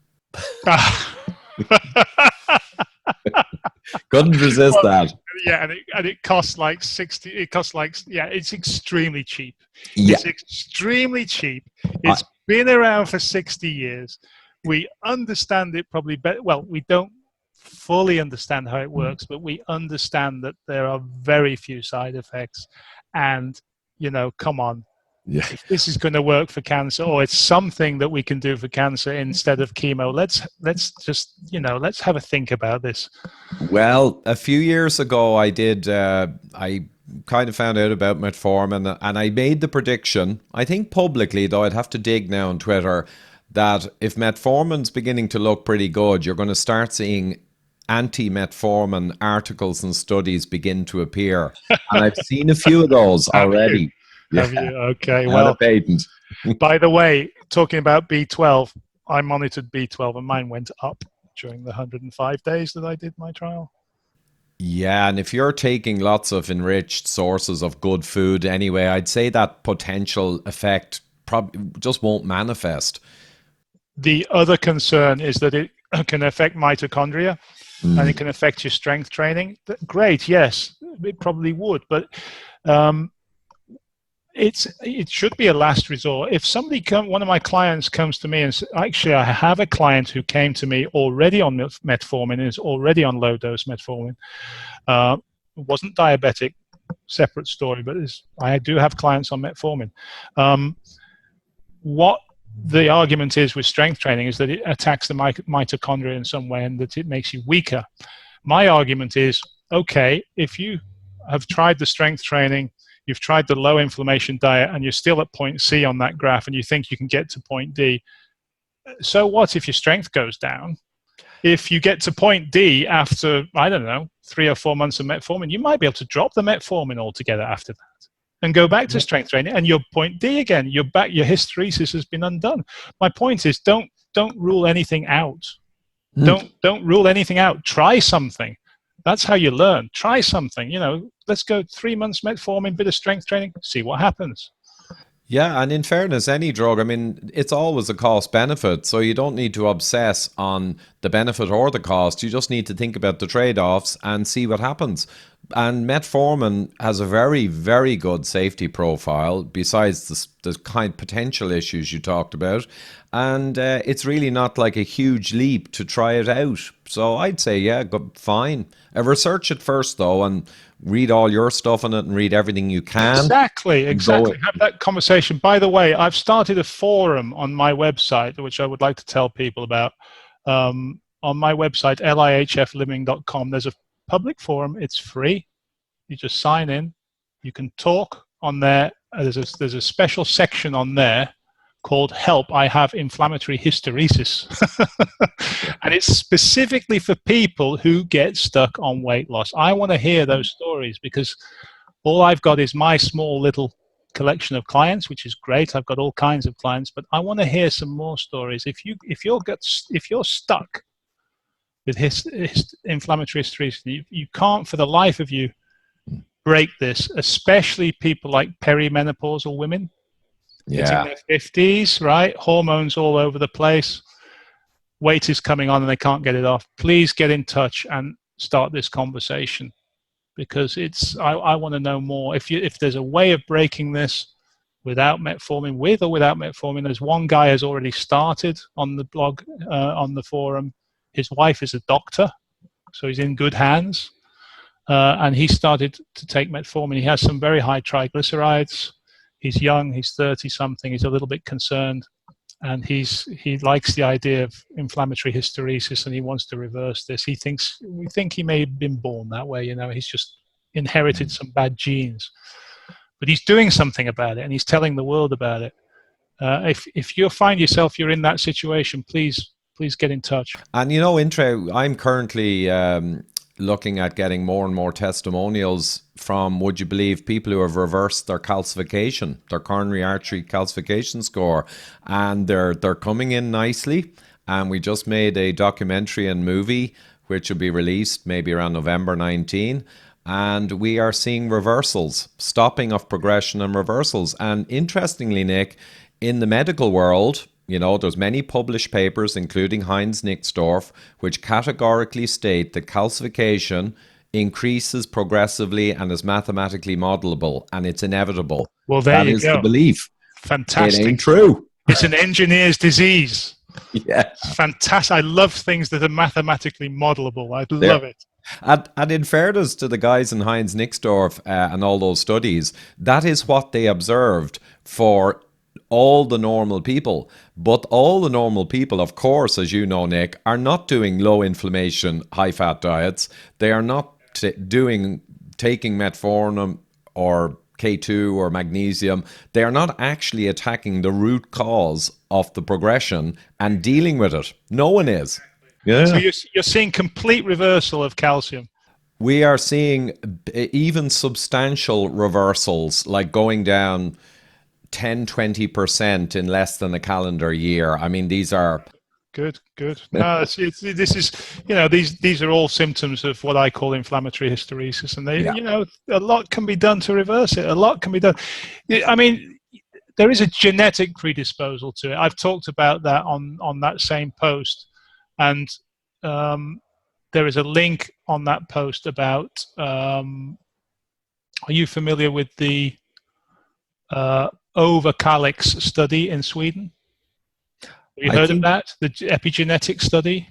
Couldn't resist that. Yeah, and it costs like 60. It costs like, yeah, it's extremely cheap. Yeah. It's extremely cheap. It's been around for 60 years. We understand it probably better. Well, we don't fully understand how it works, but we understand that there are very few side effects. And, come on. Yeah. If this is going to work for cancer, or it's something that we can do for cancer instead of chemo, let's just, let's have a think about this. Well, a few years ago, I kind of found out about metformin, and I made the prediction, I think publicly, though I'd have to dig now on Twitter, that if metformin's beginning to look pretty good, you're going to start seeing anti-metformin articles and studies begin to appear. And I've seen a few of those already. Have you? Okay. Well, patent. By the way, talking about B12, I monitored B12 and mine went up during the 105 days that I did my trial. Yeah, and if you're taking lots of enriched sources of good food anyway, I'd say that potential effect probably just won't manifest. The other concern is that it can affect mitochondria and it can affect your strength training. Great, yes, it probably would, but it should be a last resort. If one of my clients comes to me and actually I have a client who came to me already on metformin and is already on low dose metformin, wasn't diabetic, separate story, but I do have clients on metformin. What the argument is with strength training is that it attacks the mitochondria in some way and that it makes you weaker. My argument is, okay, if you have tried the strength training, you've tried the low inflammation diet, and you're still at point C on that graph and you think you can get to point D, so what if your strength goes down? If you get to point D after, 3 or 4 months of metformin, you might be able to drop the metformin altogether after that and go back to strength training, and you're point D again. You're back. Your hysteresis has been undone. My point is, don't rule anything out. Don't rule anything out. Try something. That's how you learn. Try something. Let's go 3 months metformin, bit of strength training, see what happens. Yeah, and in fairness, any drug, it's always a cost benefit, so you don't need to obsess on the benefit or the cost. You just need to think about the trade-offs and see what happens. And metformin has a very, very good safety profile, besides the kind of potential issues you talked about. And it's really not like a huge leap to try it out. So I'd say, yeah, fine. Research it first, though, and read all your stuff on it and read everything you can. Exactly. Have that conversation. By the way, I've started a forum on my website, which I would like to tell people about. On my website, lihfliving.com, there's a public forum. It's free. You just sign in. You can talk on there. There's a special section on there called Help, I Have Inflammatory Hysteresis. And it's specifically for people who get stuck on weight loss. I want to hear those stories because all I've got is my small little collection of clients, which is great. I've got all kinds of clients, but I want to hear some more stories. If you're stuck with inflammatory hysteresis, you can't for the life of you break this, especially people like perimenopausal women. Yeah. Hitting their 50s, right? Hormones all over the place. Weight is coming on and they can't get it off. Please get in touch and start this conversation because I want to know more. If there's a way of breaking this without metformin, with or without metformin, there's one guy has already started on the blog, on the forum. His wife is a doctor, so he's in good hands. And he started to take metformin. He has some very high triglycerides. He's young, he's 30 something, he's a little bit concerned. And he likes the idea of inflammatory hysteresis, and he wants to reverse this. We think he may have been born that way, he's just inherited some bad genes. But he's doing something about it, and he's telling the world about it. If you find yourself you're in that situation, please get in touch. And Intre, I'm currently looking at getting more and more testimonials from, would you believe, people who have reversed their calcification, their coronary artery calcification score, and they're coming in nicely. And we just made a documentary and movie which will be released maybe around November 19, and we are seeing reversals, stopping of progression and reversals. And interestingly, Nick, in the medical world, there's many published papers, including Heinz Nixdorf, which categorically state that calcification increases progressively and is mathematically modelable, and it's inevitable. Well, there you go. That is the belief. Fantastic. It ain't true. It's an engineer's disease. Yeah. It's fantastic. I love things that are mathematically modelable. I love it. And in fairness to the guys in Heinz Nixdorf and all those studies, that is what they observed for all the normal people. But all the normal people, of course, as you know, Nick, are not doing low inflammation, high fat diets. They are not taking metformin or K2 or magnesium. They are not actually attacking the root cause of the progression and dealing with it. No one is. Yeah. So you're seeing complete reversal of calcium. We are seeing even substantial reversals, like going down 10-20% in less than a calendar year. I mean, these are good. No, this is, these are all symptoms of what I call inflammatory hysteresis, and they, a lot can be done to reverse it. A lot can be done. I mean, there is a genetic predisposal to it. I've talked about that on that same post, and there is a link on that post about. Are you familiar with the over-calyx study in Sweden? Have you heard of that? The epigenetic study?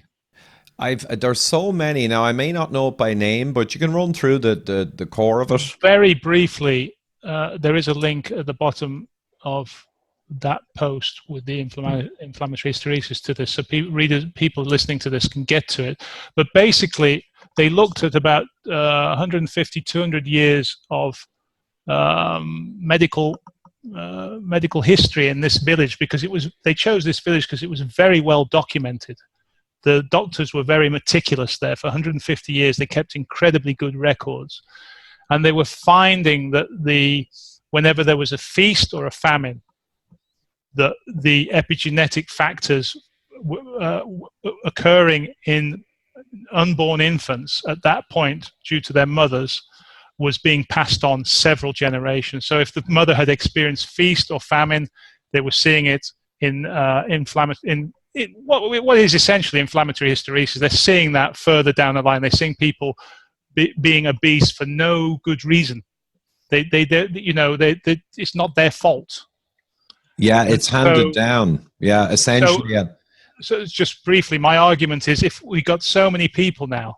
There's so many now. I may not know it by name, but you can run through the core of it. Very briefly, there is a link at the bottom of that post with the inflammatory hysteresis to this, so people listening to this can get to it. But basically, they looked at about 150, 200 years of medical history in this village, because they chose this village because it was very well documented. The doctors were very meticulous there. For 150 years, they kept incredibly good records, and they were finding that whenever there was a feast or a famine, the epigenetic factors occurring in unborn infants at that point due to their mothers was being passed on several generations. So if the mother had experienced feast or famine, they were seeing it in what is essentially inflammatory hysteresis. They're seeing that further down the line. They're seeing people being obese for no good reason. It's not their fault. Yeah, it's handed down. Yeah, essentially. So just briefly, my argument is, if we got so many people now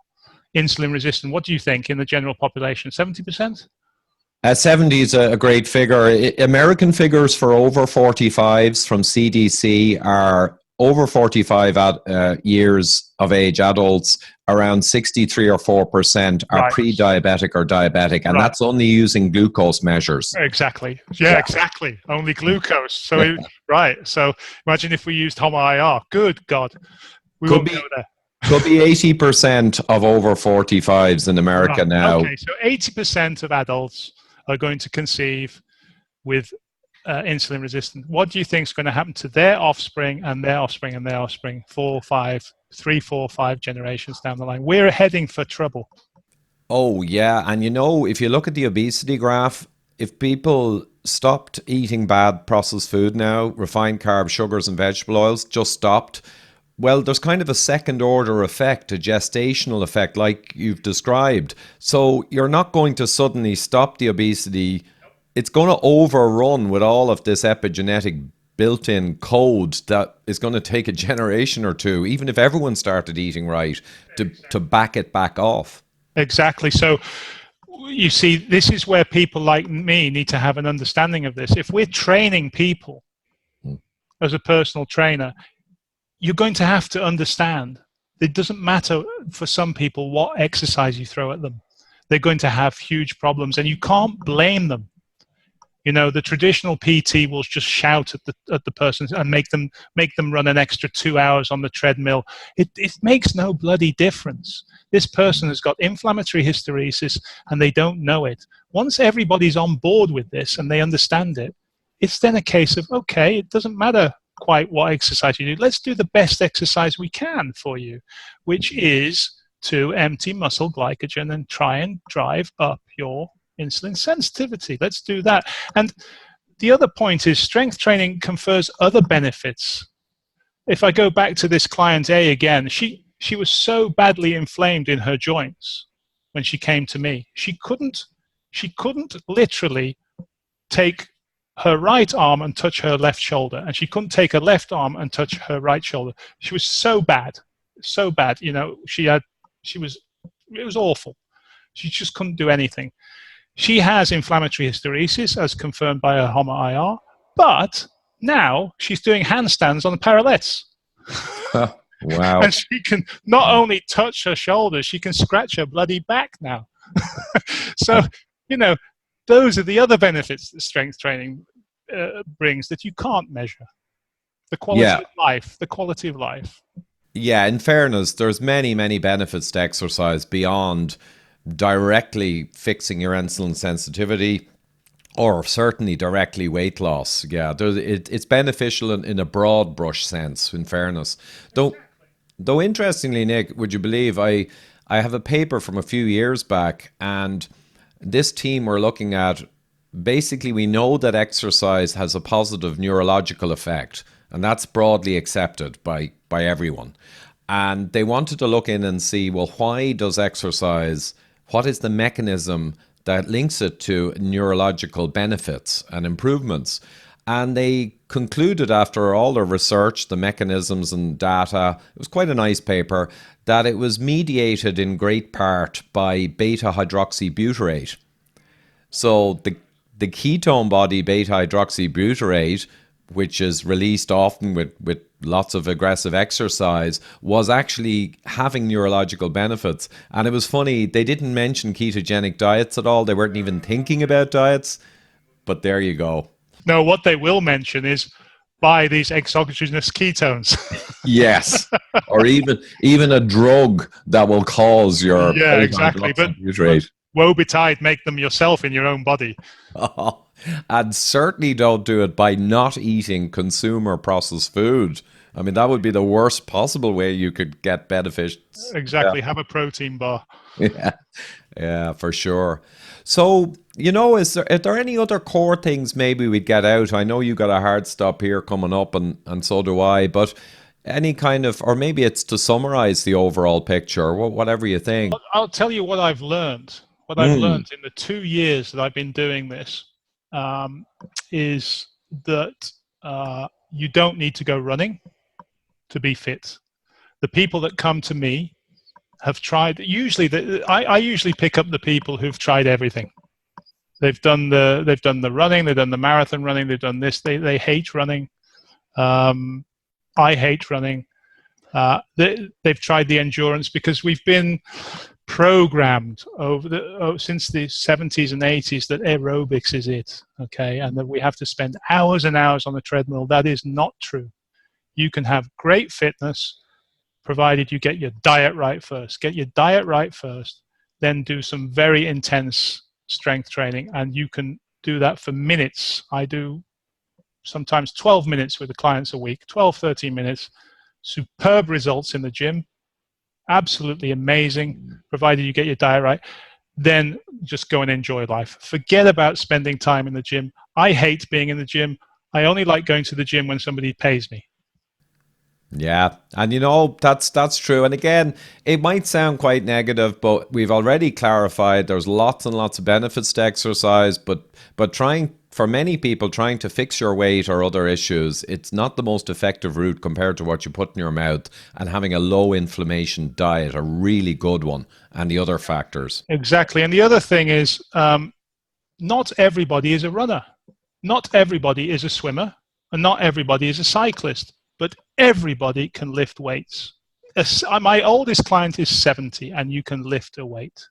insulin resistant, what do you think in the general population? 70%? 70 is a great figure. American figures for over 45s from CDC are over 45 years of age adults, around 63 or 4% are pre-diabetic or diabetic, and that's only using glucose measures. Exactly. Yeah, exactly. Only glucose. So So imagine if we used HOMA-IR. Good God. We won't go there. Could be 80% of over 45s in America now. Okay, so 80% of adults are going to conceive with insulin resistant. What do you think is going to happen to their offspring and their offspring and their offspring 3, 4, 5 generations down the line? We're heading for trouble. Oh, yeah. And if you look at the obesity graph, if people stopped eating bad processed food now, refined carbs, sugars and vegetable oils, just stopped, well, there's kind of a second order effect, a gestational effect, like you've described. So you're not going to suddenly stop the obesity. It's going to overrun with all of this epigenetic built-in code that is going to take a generation or two, even if everyone started eating right, to back it back off. Exactly. So you see, this is where people like me need to have an understanding of this. If we're training people as a personal trainer, you're going to have to understand it doesn't matter for some people what exercise you throw at them. They're going to have huge problems, and you can't blame them. You know, the traditional PT will just shout at the person and make them run an extra 2 hours on the treadmill. It makes no bloody difference. This person has got inflammatory hysteresis and they don't know it. Once everybody's on board with this and they understand it, it's then a case of, okay, it doesn't matter quite what exercise you do. Let's do the best exercise we can for you, which is to empty muscle glycogen and try and drive up your insulin sensitivity. Let's do that. And the other point is strength training confers other benefits. If I go back to this client A again, she was so badly inflamed in her joints when she came to me. She couldn't literally take her right arm and touch her left shoulder, and she couldn't take her left arm and touch her right shoulder. She was so bad. You know, it was awful. She just couldn't do anything. She has inflammatory hysteresis, as confirmed by her HOMA-IR, but now she's doing handstands on the parallettes. Wow. And she can not only touch her shoulders, she can scratch her bloody back now. So, you know, those are the other benefits that strength training brings that you can't measure. The quality of life, the quality of life. Yeah, in fairness, there's many, many benefits to exercise beyond directly fixing your insulin sensitivity, or certainly directly weight loss. Yeah, it's beneficial in a broad brush sense, in fairness. Though interestingly, Nick, would you believe I have a paper from a few years back, and this team were looking at, basically we know that exercise has a positive neurological effect, and that's broadly accepted by everyone. And they wanted to look in and see, well, why does exercise, what is the mechanism that links it to neurological benefits and improvements? And they concluded, after all their research, the mechanisms and data, it was quite a nice paper, that it was mediated in great part by beta-hydroxybutyrate. So the ketone body beta-hydroxybutyrate, which is released often with lots of aggressive exercise, was actually having neurological benefits. And it was funny, they didn't mention ketogenic diets at all. They weren't even thinking about diets. But there you go. No, what they will mention is buy these exogenous ketones. Yes. Or even a drug that will cause your exactly. But woe betide, make them yourself in your own body. Oh, and certainly don't do it by not eating consumer processed food. I mean, that would be the worst possible way you could get benefits. Exactly. Yeah. Have a protein bar. Yeah, for sure. So, you know, are there any other core things maybe we'd get out? I know you got a hard stop here coming up, and so do I, but any kind of, or maybe it's to summarize the overall picture, whatever you think. I'll tell you what I've learned. What I've learned in the 2 years that I've been doing this is that you don't need to go running to be fit. The people that come to me have tried, I usually pick up the people who've tried everything. They've done the running, they've done the marathon running, they've done this, they hate running. I hate running. They've tried the endurance, because we've been programmed since the 70s and 80s that aerobics is it, okay, and that we have to spend hours and hours on the treadmill. That is not true. You can have great fitness provided you get your diet right first. Get your diet right first, then do some very intense strength training, and you can do that for minutes. I do sometimes 12 minutes with the clients a week, 12, 13 minutes. Superb results in the gym. Absolutely amazing, provided you get your diet right. Then just go and enjoy life. Forget about spending time in the gym. I hate being in the gym. I only like going to the gym when somebody pays me. Yeah, and that's true. And again, it might sound quite negative, but we've already clarified there's lots and lots of benefits to exercise, but trying for many people trying to fix your weight or other issues, it's not the most effective route compared to what you put in your mouth, and having a low inflammation diet, a really good one, and the other factors. Exactly. And the other thing is, not everybody is a runner, not everybody is a swimmer, and not everybody is a cyclist, but everybody can lift weights. My oldest client is 70, and you can lift a weight.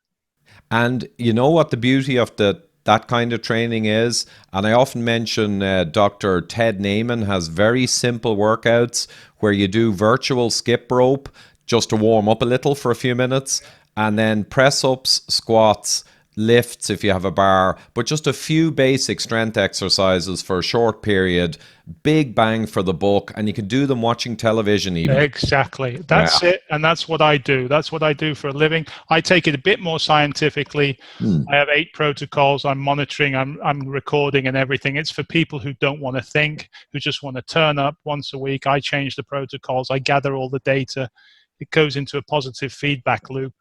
And you know what the beauty of that kind of training is? And I often mention Dr. Ted Naiman has very simple workouts where you do virtual skip rope just to warm up a little for a few minutes, and then press ups, squats, lifts if you have a bar, but just a few basic strength exercises for a short period. Big bang for the buck, and you can do them watching television even. Exactly. That's it. And that's what I do. That's what I do for a living. I take it a bit more scientifically. I have 8 protocols. I'm monitoring, I'm recording and everything. It's for people who don't want to think, who just want to turn up once a week. I change the protocols. I gather all the data. It goes into a positive feedback loop.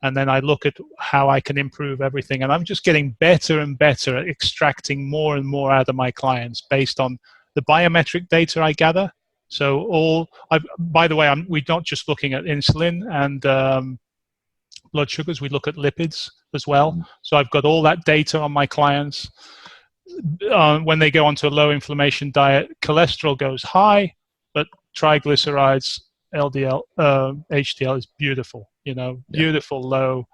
And then I look at how I can improve everything. And I'm just getting better and better at extracting more and more out of my clients based on the biometric data I gather. So by the way, we're not just looking at insulin and blood sugars. We look at lipids as well. So I've got all that data on my clients. When they go onto a low inflammation diet, cholesterol goes high, but triglycerides, LDL, HDL is beautiful. Beautiful low.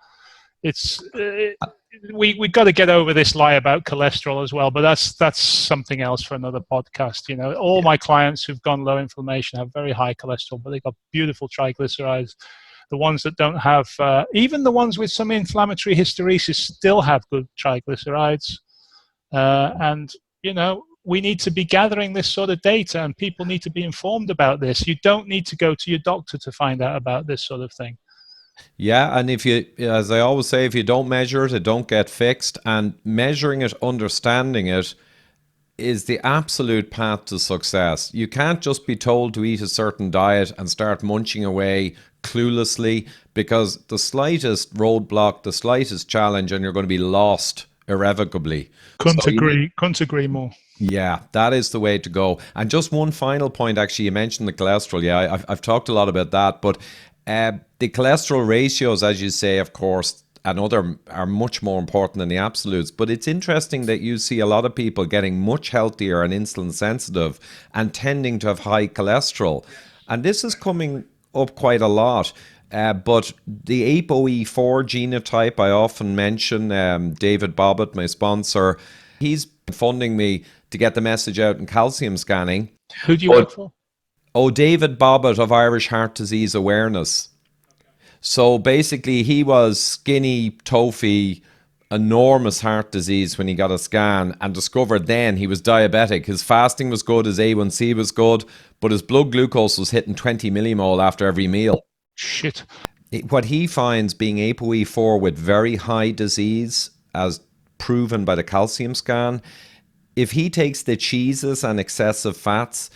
We got to get over this lie about cholesterol as well, but that's something else for another podcast. All my clients who've gone low inflammation have very high cholesterol, but they've got beautiful triglycerides. The ones that don't have, even the ones with some inflammatory hysteresis, still have good triglycerides. And we need to be gathering this sort of data, and people need to be informed about this. You don't need to go to your doctor to find out about this sort of thing. Yeah, and if you, as I always say, if you don't measure it, it don't get fixed. And measuring it, understanding it, is the absolute path to success. You can't just be told to eat a certain diet and start munching away cluelessly, because the slightest roadblock, the slightest challenge, and you're going to be lost irrevocably. Couldn't agree more. Yeah, that is the way to go. And just one final point, actually, you mentioned the cholesterol. Yeah, I've talked a lot about that, but the cholesterol ratios, as you say, of course, and other are much more important than the absolutes. But it's interesting that you see a lot of people getting much healthier and insulin sensitive and tending to have high cholesterol. And this is coming up quite a lot. But the ApoE4 genotype, I often mention, David Bobbitt, my sponsor, he's funding me to get the message out in calcium scanning. Who do you work for? Oh, David Bobbitt of Irish Heart Disease Awareness. So basically, he was skinny, toffee, enormous heart disease when he got a scan, and discovered then he was diabetic. His fasting was good, his A1C was good, but his blood glucose was hitting 20 millimole after every meal. Shit. What he finds, being ApoE4 with very high disease, as proven by the calcium scan, if he takes the cheeses and excessive fats,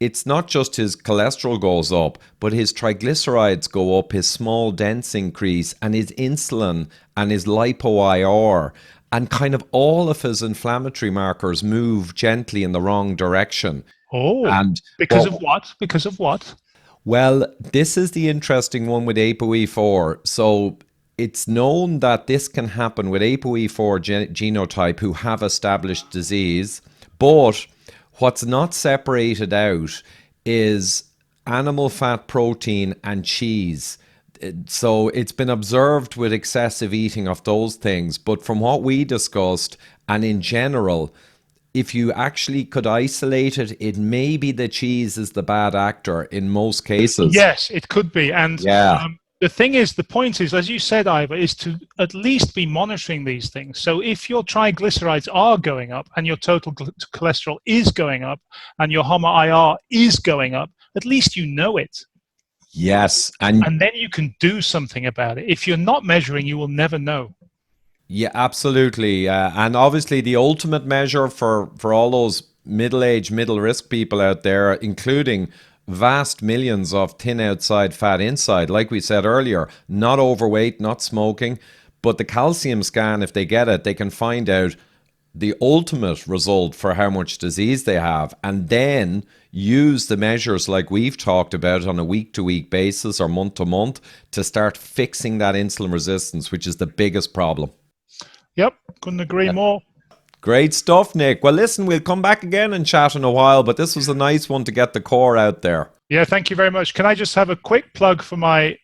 it's not just his cholesterol goes up, but his triglycerides go up, his small dense increase, and his insulin and his lipo-IR, and kind of all of his inflammatory markers move gently in the wrong direction. Oh, and because of what? Because of what? Well, this is the interesting one with ApoE4. So it's known that this can happen with ApoE4 genotype who have established disease, but what's not separated out is animal fat, protein, and cheese. So it's been observed with excessive eating of those things. But from what we discussed, and in general, if you actually could isolate it, it may be the cheese is the bad actor in most cases. Yes, it could be. And the thing is, the point is, as you said, Ivor, is to at least be monitoring these things. So if your triglycerides are going up and your total cholesterol is going up and your HOMA-IR is going up, at least you know it. Yes. And then you can do something about it. If you're not measuring, you will never know. Yeah, absolutely. And obviously the ultimate measure for all those middle-aged, middle-risk people out there, including vast millions of thin outside, fat inside. Like we said earlier, not overweight, not smoking. But the calcium scan, if they get it, they can find out the ultimate result for how much disease they have, and then use the measures like we've talked about on a week-to-week basis or month-to-month to start fixing that insulin resistance, which is the biggest problem. Yep, couldn't agree more. Great stuff, Nick. Well, listen, we'll come back again and chat in a while, but this was a nice one to get the core out there. Yeah, thank you very much. Can I just have a quick plug for my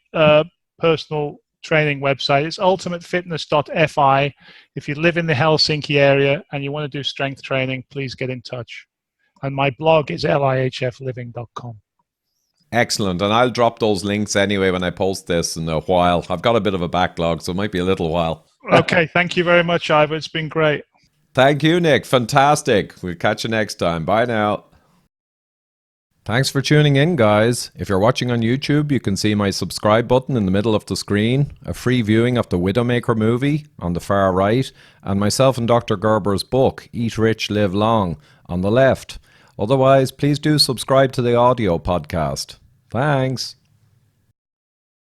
personal training website? It's ultimatefitness.fi. If you live in the Helsinki area and you want to do strength training, please get in touch. And my blog is lihfliving.com. Excellent. And I'll drop those links anyway when I post this in a while. I've got a bit of a backlog, so it might be a little while. Okay, thank you very much, Ivor. It's been great. Thank you, Nick. Fantastic. We'll catch you next time. Bye now. Thanks for tuning in, guys. If you're watching on YouTube, you can see my subscribe button in the middle of the screen, a free viewing of the Widowmaker movie on the far right, and myself and Dr. Gerber's book, Eat Rich, Live Long, on the left. Otherwise, please do subscribe to the audio podcast. Thanks.